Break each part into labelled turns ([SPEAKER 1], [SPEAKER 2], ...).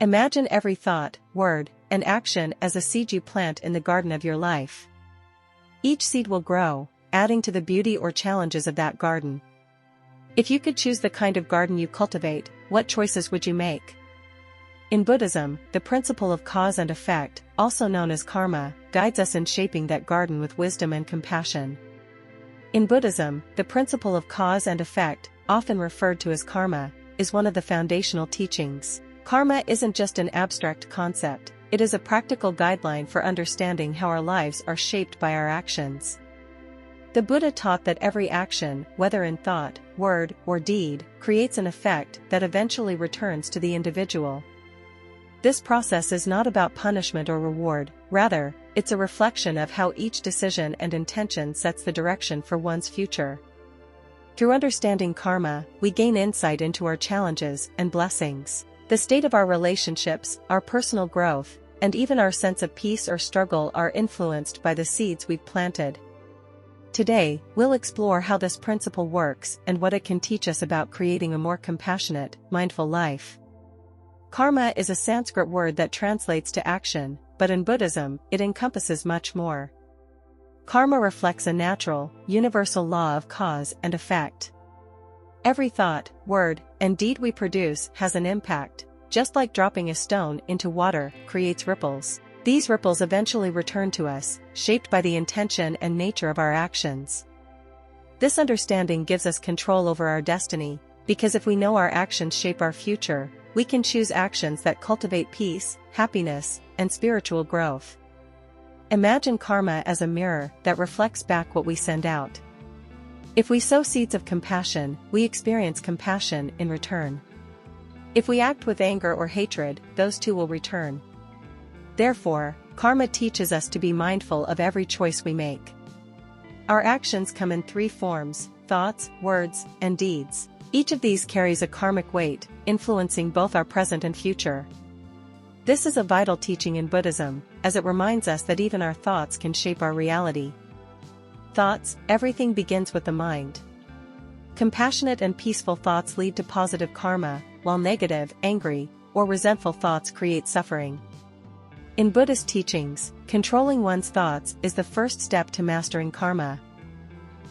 [SPEAKER 1] Imagine every thought, word, and action as a seed you plant in the garden of your life. Each seed will grow, adding to the beauty or challenges of that garden. If you could choose the kind of garden you cultivate, what choices would you make? In Buddhism, the principle of cause and effect, also known as karma, guides us in shaping that garden with wisdom and compassion. In Buddhism, the principle of cause and effect, often referred to as karma, is one of the foundational teachings. Karma isn't just an abstract concept, it is a practical guideline for understanding how our lives are shaped by our actions. The Buddha taught that every action, whether in thought, word, or deed, creates an effect that eventually returns to the individual. This process is not about punishment or reward, rather, it's a reflection of how each decision and intention sets the direction for one's future. Through understanding karma, we gain insight into our challenges and blessings, the state of our relationships, our personal growth, and even our sense of peace or struggle are influenced by the seeds we've planted. Today, we'll explore how this principle works and what it can teach us about creating a more compassionate, mindful life. Karma is a Sanskrit word that translates to action, but in Buddhism, it encompasses much more. Karma reflects a natural, universal law of cause and effect. Every thought, word, and deed we produce has an impact, just like dropping a stone into water creates ripples. These ripples eventually return to us, shaped by the intention and nature of our actions. This understanding gives us control over our destiny, because if we know our actions shape our future, we can choose actions that cultivate peace, happiness, and spiritual growth. Imagine karma as a mirror that reflects back what we send out. If we sow seeds of compassion, we experience compassion in return. If we act with anger or hatred, those too will return. Therefore, karma teaches us to be mindful of every choice we make. Our actions come in three forms: thoughts, words, and deeds. Each of these carries a karmic weight, influencing both our present and future. This is a vital teaching in Buddhism, as it reminds us that even our thoughts can shape our reality. Thoughts: everything begins with the mind. Compassionate and peaceful thoughts lead to positive karma, while negative, angry, or resentful thoughts create suffering. In Buddhist teachings, controlling one's thoughts is the first step to mastering karma.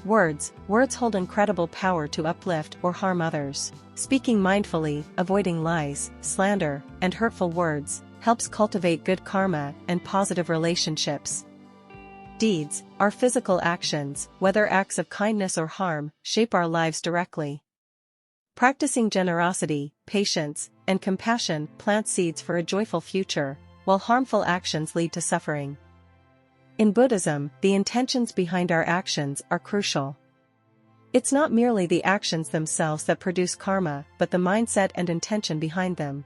[SPEAKER 1] Words hold incredible power to uplift or harm others. Speaking mindfully, avoiding lies, slander, and hurtful words, helps cultivate good karma and positive relationships. Deeds, our physical actions, whether acts of kindness or harm, shape our lives directly. Practicing generosity, patience, and compassion plant seeds for a joyful future, while harmful actions lead to suffering. In Buddhism, the intentions behind our actions are crucial. It's not merely the actions themselves that produce karma, but the mindset and intention behind them.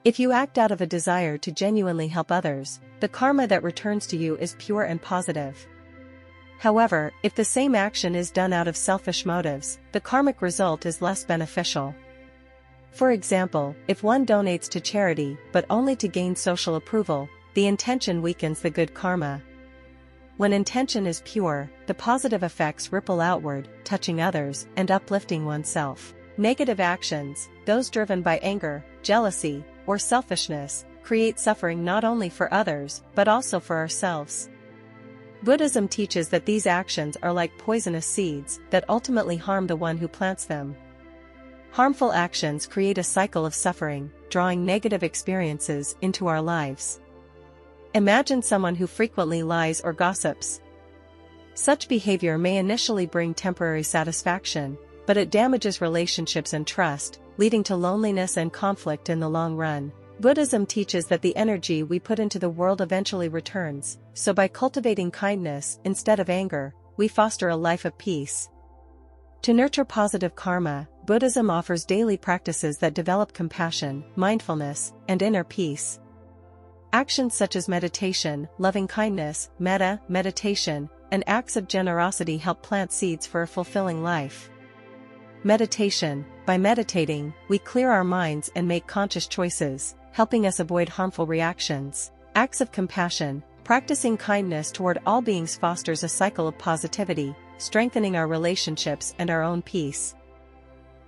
[SPEAKER 1] If you act out of a desire to genuinely help others, the karma that returns to you is pure and positive. However, if the same action is done out of selfish motives, the karmic result is less beneficial. For example, if one donates to charity but only to gain social approval, the intention weakens the good karma. When intention is pure, the positive effects ripple outward, touching others and uplifting oneself. Negative actions, those driven by anger, jealousy, or selfishness, create suffering not only for others, but also for ourselves. Buddhism teaches that these actions are like poisonous seeds that ultimately harm the one who plants them. Harmful actions create a cycle of suffering, drawing negative experiences into our lives. Imagine someone who frequently lies or gossips. Such behavior may initially bring temporary satisfaction, but it damages relationships and trust, leading to loneliness and conflict in the long run. Buddhism teaches that the energy we put into the world eventually returns, so by cultivating kindness instead of anger, we foster a life of peace. To nurture positive karma, Buddhism offers daily practices that develop compassion, mindfulness, and inner peace. Actions such as meditation, loving kindness, metta, meditation, and acts of generosity help plant seeds for a fulfilling life. Meditation: by meditating, we clear our minds and make conscious choices, helping us avoid harmful reactions. Acts of compassion: practicing kindness toward all beings fosters a cycle of positivity, strengthening our relationships and our own peace.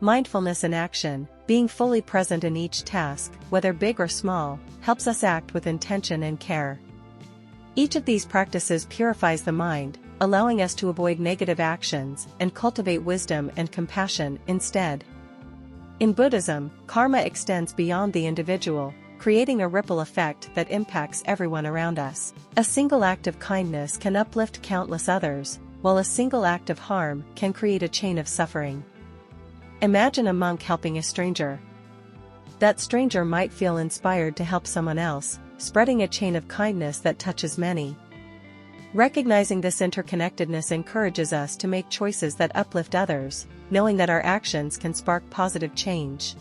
[SPEAKER 1] Mindfulness in action: Being fully present in each task, whether big or small, helps us act with intention and care. Each of these practices purifies the mind, allowing us to avoid negative actions and cultivate wisdom and compassion instead. In Buddhism, karma extends beyond the individual, creating a ripple effect that impacts everyone around us. A single act of kindness can uplift countless others, while a single act of harm can create a chain of suffering. Imagine a monk helping a stranger. That stranger might feel inspired to help someone else, spreading a chain of kindness that touches many. Recognizing this interconnectedness encourages us to make choices that uplift others, knowing that our actions can spark positive change.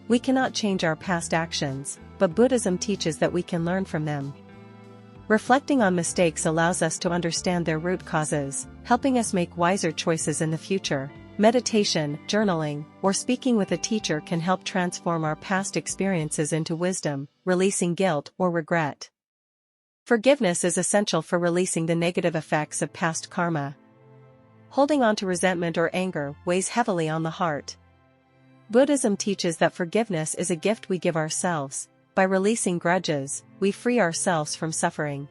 [SPEAKER 1] We cannot change our past actions, but Buddhism teaches that we can learn from them. Reflecting on mistakes allows us to understand their root causes, helping us make wiser choices in the future. Meditation, journaling, or speaking with a teacher can help transform our past experiences into wisdom, releasing guilt or regret. Forgiveness is essential for releasing the negative effects of past karma. Holding on to resentment or anger weighs heavily on the heart. Buddhism teaches that forgiveness is a gift we give ourselves. By releasing grudges, we free ourselves from suffering.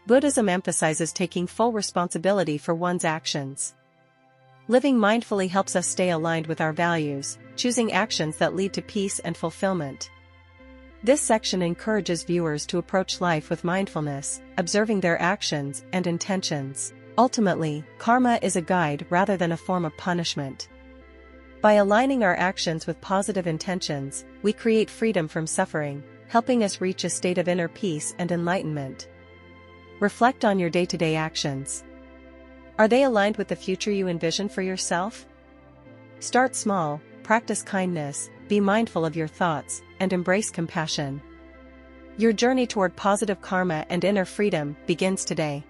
[SPEAKER 1] Buddhism emphasizes taking full responsibility for one's actions. Living mindfully helps us stay aligned with our values, choosing actions that lead to peace and fulfillment. This section encourages viewers to approach life with mindfulness, observing their actions and intentions. Ultimately, karma is a guide rather than a form of punishment. By aligning our actions with positive intentions, we create freedom from suffering, helping us reach a state of inner peace and enlightenment. Reflect on your day-to-day actions. Are they aligned with the future you envision for yourself? Start small, practice kindness, be mindful of your thoughts, and embrace compassion. Your journey toward positive karma and inner freedom begins today.